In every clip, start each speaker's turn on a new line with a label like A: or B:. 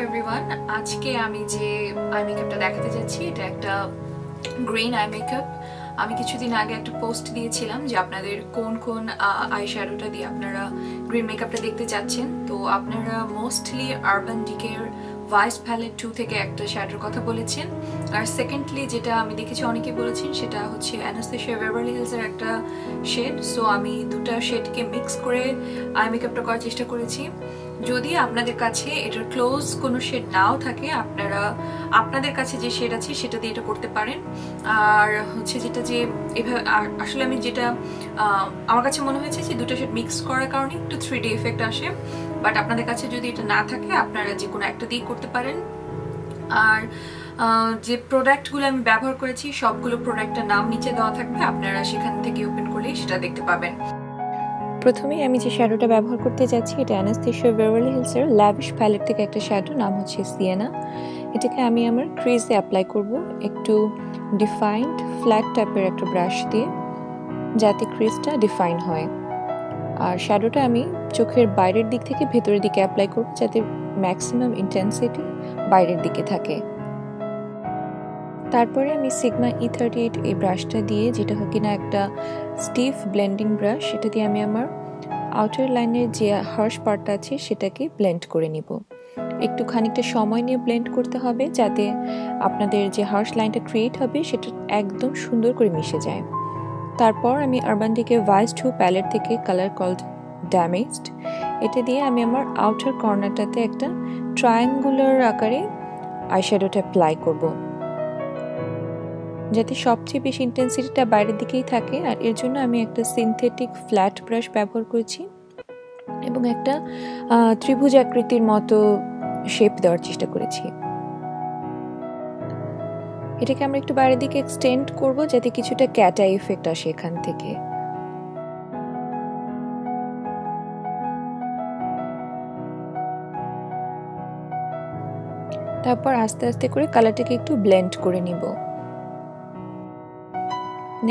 A: Everyone, আজকে আমি যে আই মেকআপটা দেখাতে যাচ্ছি এটা একটা গ্রিন আই মেকআপ। আমি কিছুদিন আগে একটা পোস্ট দিয়েছিলাম যে আপনাদের কোন কোন আই শ্যাডোটা দিয়ে আপনারা গ্রিন মেকআপটা দেখতে চাচ্ছেন। তো আপনারা মোস্টলি আরবান ডিকের ভাইস প্যালেট 2 থেকে একটা শ্যাডোর কথা বলেছেন, আর সেকেন্ডলি যেটা আমি দেখেছি অনেকে বলেছেন সেটা হচ্ছে অ্যানাস্টেসিয়া বেভারলি হিলসের একটা শেড। সো আমি দুটা শেডকে মিক্স করে আই মেকআপটা করার চেষ্টা করেছি। যদি আপনাদের কাছে এটার ক্লোজ কোনো শেড নাও থাকে, আপনারা আপনাদের কাছে যে শেড আছে সেটা দিয়ে এটা করতে পারেন। আর হচ্ছে যেটা যে এভাবে আসলে আমি যেটা আমার কাছে মনে হয়েছে যে দুটো শেড মিক্স করার কারণে একটু 3D এফেক্ট আসে, বাট আপনাদের কাছে যদি এটা না থাকে আপনারা যে কোনো একটা দিয়ে করতে পারেন। আর যে প্রোডাক্টগুলো আমি ব্যবহার করেছি সবগুলো প্রোডাক্টের নাম নিচে দেওয়া থাকবে, আপনারা সেখান থেকে ওপেন করলেই সেটা দেখতে পাবেন।
B: প্রথমেই আমি যে শ্যাডোটা ব্যবহার করতে যাচ্ছি এটা অ্যানাস্টেসিয়া বেভারলি হিলসের ল্যাভিশ প্যালেট থেকে একটা শ্যাডো, নাম হচ্ছে সিয়েনা। এটাকে আমি আমার ক্রিজে অ্যাপ্লাই করব একটু ডিফাইন্ড ফ্ল্যাট টাইপের একটা ব্রাশ দিয়ে, যাতে ক্রিজটা ডিফাইন হয়। আর শ্যাডোটা আমি চোখের বাইরের দিক থেকে ভেতরের দিকে অ্যাপ্লাই করব, যাতে ম্যাক্সিমাম ইন্টেন্সিটি বাইরের দিকে থাকে। তারপরে আমি সিগমা E38 এই ব্রাশটা দিয়ে, যেটা কিনা একটা স্টিফ ব্লেন্ডিং ব্রাশ, সেটা দিয়ে আমি আমার আউটার লাইনের যে হার্শ পার্টটা আছে সেটাকে ব্লেন্ড করে নিব। একটু খানিকটা সময় নিয়ে ব্লেন্ড করতে হবে, যাতে আপনাদের যে হার্শ লাইনটা ক্রিয়েট হবে সেটা একদম সুন্দর করে মিশে যায়। তারপর আমি আরবান ডিকের ভাইস 2 প্যালেট থেকে কালার কল্ড ড্যামেজড, এটা দিয়ে আমি আমার আউটার কর্নারটাতে একটা ট্রায়াঙ্গুলার আকারে আইশ্যাডোটা অ্যাপ্লাই করব, যাতে সবচেয়ে বেশি ইন্টেন্সিটিটা বাইরের দিকেই থাকে। আর এর জন্য আমি একটা সিনথেটিক ফ্ল্যাট ব্রাশ ব্যবহার করেছি এবং একটা ত্রিভুজ আকৃতির মতো শেপ দেওয়ার চেষ্টা করেছি। এটাকে আমরা একটু বাইরের দিকে এক্সটেন্ড করব, যাতে কিছুটা ক্যাটা ইফেক্ট আসে এখান থেকে। তারপর আস্তে আস্তে করে কালারটাকে একটু ব্লেন্ড করে নিব।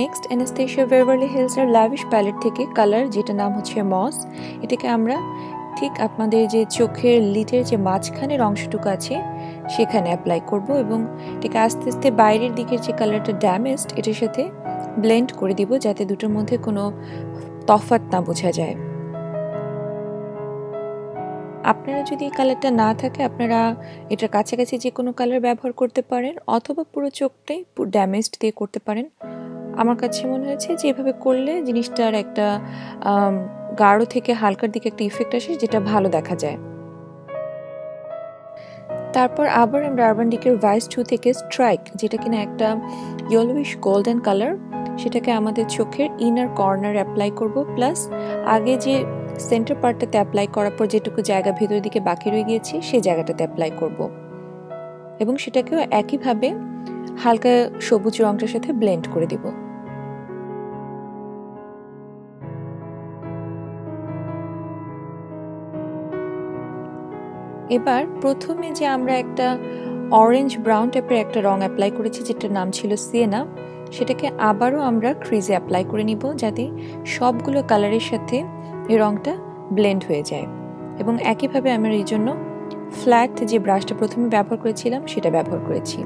B: নেক্সট অ্যানাস্টেসিয়া বেভারলি হিলসের ল্যাভিশ প্যালেট থেকে কালার, যেটা নাম হচ্ছে মস, এটাকে আমরা ঠিক আপনাদের যে চোখের লিডের যে মাঝখানের অংশটুকু আছে সেখানে অ্যাপ্লাই করব এবং এটাকে আস্তে আস্তে বাইরের দিকের যে কালারটা ড্যামেজড এটার সাথে ব্লেন্ড করে দিব, যাতে দুটোর মধ্যে কোনো তফাৎ না বোঝা যায়। আপনারা যদি এই কালারটা না থাকে আপনারা এটার কাছাকাছি যে কোনো কালার ব্যবহার করতে পারেন, অথবা পুরো চোখটাই ড্যামেজড দিয়ে করতে পারেন। আমার কাছে মনে হয়েছে যে এভাবে করলে জিনিসটার একটা গাঢ় থেকে হালকার দিকে একটা ইফেক্ট আসে, যেটা ভালো দেখা যায়। তারপর আবার আমরা আরবান ডিকের ভাইস 2 থেকে স্ট্রাইক, যেটা কিনা একটা ইয়েলোইশ গোল্ডেন কালার, সেটাকে আমাদের চোখের ইনার কর্নার অ্যাপ্লাই করব, প্লাস আগে যে সেন্টার পার্টটাতে অ্যাপ্লাই করার পর যেটুকু জায়গা ভেতরের দিকে বাকি রয়ে গিয়েছে সেই জায়গাটাতে অ্যাপ্লাই করব এবং সেটাকেও একইভাবে হালকা সবুজ রংটার সাথে ব্লেন্ড করে দিব। এবার প্রথমে যে আমরা একটা অরেঞ্জ ব্রাউন টাইপের একটা রং অ্যাপ্লাই করেছি, যেটার নাম ছিল সিয়েনা, সেটাকে আবারও আমরা ক্রিজে অ্যাপ্লাই করে নিব, যাতে সবগুলো কালারের সাথে এই রংটা ব্লেন্ড হয়ে যায়। এবং একইভাবে আমরা এই জন্য ফ্ল্যাট যে ব্রাশটা প্রথমে ব্যবহার করেছিলাম সেটা ব্যবহার করেছি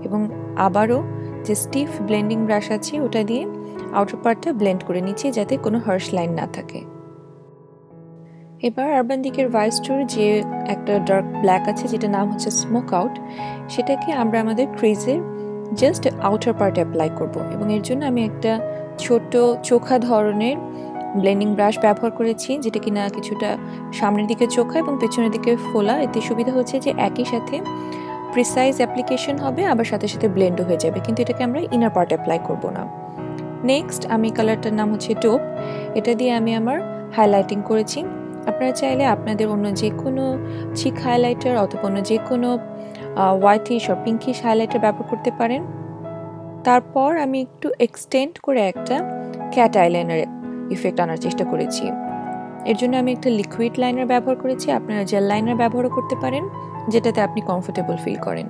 B: এবং আবারও যে স্টিফ ব্লেন্ডিং ব্রাশ আছে ওটা দিয়ে আউটার পার্টটা ব্লেন্ড করে নিচ্ছি, যাতে কোনো হার্শ লাইন না থাকে। এবার আরবান ডিকের ভাইস 2 যে একটা ডার্ক ব্ল্যাক আছে, যেটা নাম হচ্ছে স্মোক আউট, সেটাকে আমরা আমাদের ক্রিজের জাস্ট আউটার পার্টে অ্যাপ্লাই করব এবং এর জন্য আমি একটা ছোট চোখা ধরনের ব্লেন্ডিং ব্রাশ ব্যবহার করেছি, যেটা কিনা কিছুটা সামনের দিকে চোখা এবং পেছনের দিকে ফোলা। এতে সুবিধা হচ্ছে যে একই সাথে প্রিসাইজ অ্যাপ্লিকেশন হবে, আবার সাথে সাথে ব্লেন্ডও হয়ে যাবে, কিন্তু এটাকে আমরা ইনার পার্ট অ্যাপ্লাই করব না। নেক্সট আমি কালারটার নাম হচ্ছে টোপ, এটা দিয়ে আমি আমার হাইলাইটিং করেছি। আপনারা চাইলে আপনাদের অন্য যে কোনো চিক হাইলাইটার অথবা অন্য যে কোনো হোয়াইটিশ বা পিঙ্কিশ হাইলাইটার ব্যবহার করতে পারেন। তারপর আমি একটু এক্সটেন্ড করে একটা ক্যাট আইলাইনার ইফেক্ট আনার চেষ্টা করেছি। এর জন্য আমি একটা লিকুইড লাইনার ব্যবহার করেছি, আপনারা জেল লাইনার ব্যবহারও করতে পারেন, যেটাতে আপনি কমফোর্টেবল ফিল করেন।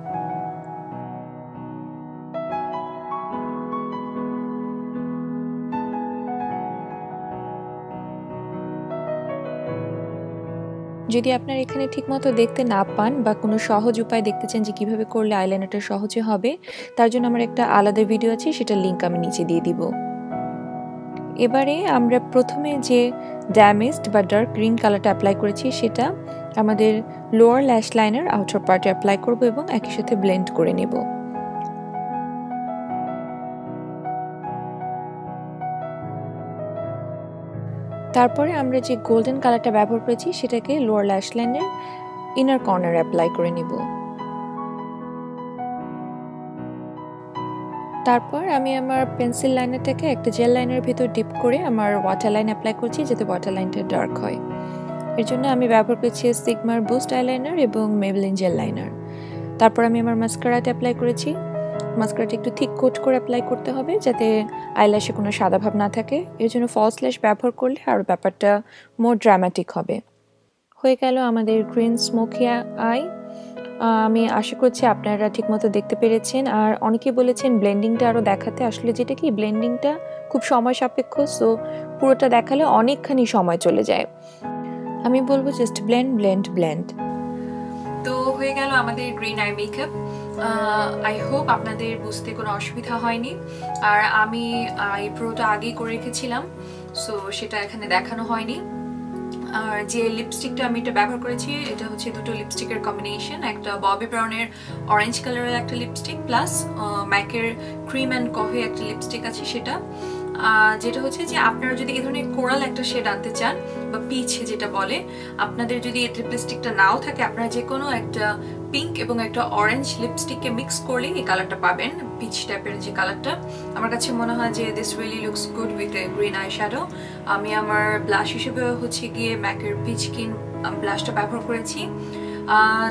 B: যদি আপনারা এখানে ঠিকমতো দেখতে না পান বা কোনো সহজ উপায় দেখতে চান যে কীভাবে করলে আইলাইনারটা সহজে হবে, তার জন্য আমার একটা আলাদা ভিডিও আছে, সেটার লিঙ্ক আমি নিচে দিয়ে দিব। এবারে আমরা প্রথমে যে ড্যামেজড বা ডার্ক গ্রিন কালারটা অ্যাপ্লাই করেছি সেটা আমাদের লোয়ার ল্যাশ লাইনের আউটার পার্টে অ্যাপ্লাই করব এবং একই সাথে ব্লেন্ড করে নেব। তারপরে আমরা যে গোল্ডেন কালারটা ব্যবহার করেছি সেটাকে লোয়ার ল্যাশ লাইনের ইনার কর্নারে অ্যাপ্লাই করে নেব। তারপর আমি আমার পেন্সিল লাইনারটাকে একটা জেল লাইনের ভেতর ডিপ করে আমার ওয়াটার লাইন অ্যাপ্লাই করছি যাতে ওয়াটার লাইনটা ডার্ক হয়। এর জন্য আমি ব্যবহার করছি সিগমার বুস্ট আইলাইনার এবং মেবলিন জেল লাইনার। তারপর আমি আমার মাস্কারাটা অ্যাপ্লাই করেছি। মাস্কারাটা একটু থিক কোট করে অ্যাপ্লাই করতে হবে যাতে আইল্যাশে কোনো সাদা ভাব না থাকে। এর জন্য ফলস ল্যাশ ব্যবহার করলে আরও ব্যাপারটা মোর ড্রামাটিক হবে। হয়ে গেল আমাদের গ্রিন স্মোকি আই। আমি আশা করছি আপনারা ঠিকমতো দেখতে পেরেছেন। আর অনেকেই বলেছেন ব্লেন্ডিংটা আরও দেখাতে, আসলে যেটা কি ব্লেন্ডিংটা খুব সময় সাপেক্ষ, সো পুরোটা দেখালে অনেকখানি সময় চলে যায়। আমি বলবো জাস্ট ব্লেন্ড ব্লেন্ড ব্লেন্ড।
A: তো হয়ে গেল আমাদের green eye makeup. I hope আপনাদের বুঝতে কোনো অসুবিধা হয়নি। আর আমি আইব্রোটা আগেই করে রেখেছিলাম, সো সেটা এখানে দেখানো হয়নি। আর যে লিপস্টিকটা আমি এটা ব্যবহার করেছি এটা হচ্ছে দুটো লিপস্টিকের কম্বিনেশন, একটা ববি ব্রাউনের অরেঞ্জ কালারের একটা লিপস্টিক প্লাস ম্যাকের ক্রিম অ্যান্ড কফি একটা লিপস্টিক আছে সেটা। যেটা হচ্ছে যে আপনারা যদি এই ধরনের কোরাল একটা শেড আনতে চান বা পিচ যেটা বলে, আপনাদের যদি এই লিপস্টিকটা নাও থাকে আপনারা যে কোনো একটা পিঙ্ক এবং একটা অরেঞ্জ লিপস্টিককে মিক্স করলে এই কালারটা পাবেন, পিচ টাইপের যে কালারটা। আমার কাছে মনে হয় যে this really looks good with a green eye shadow. আমি আমার ব্লাশ হিসেবে হচ্ছে গিয়ে ম্যাকের পিচ স্কিন ব্লাশটা ব্যবহার করেছি।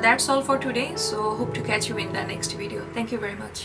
A: That's all for today, so hope to catch you in the next video. Thank you very much.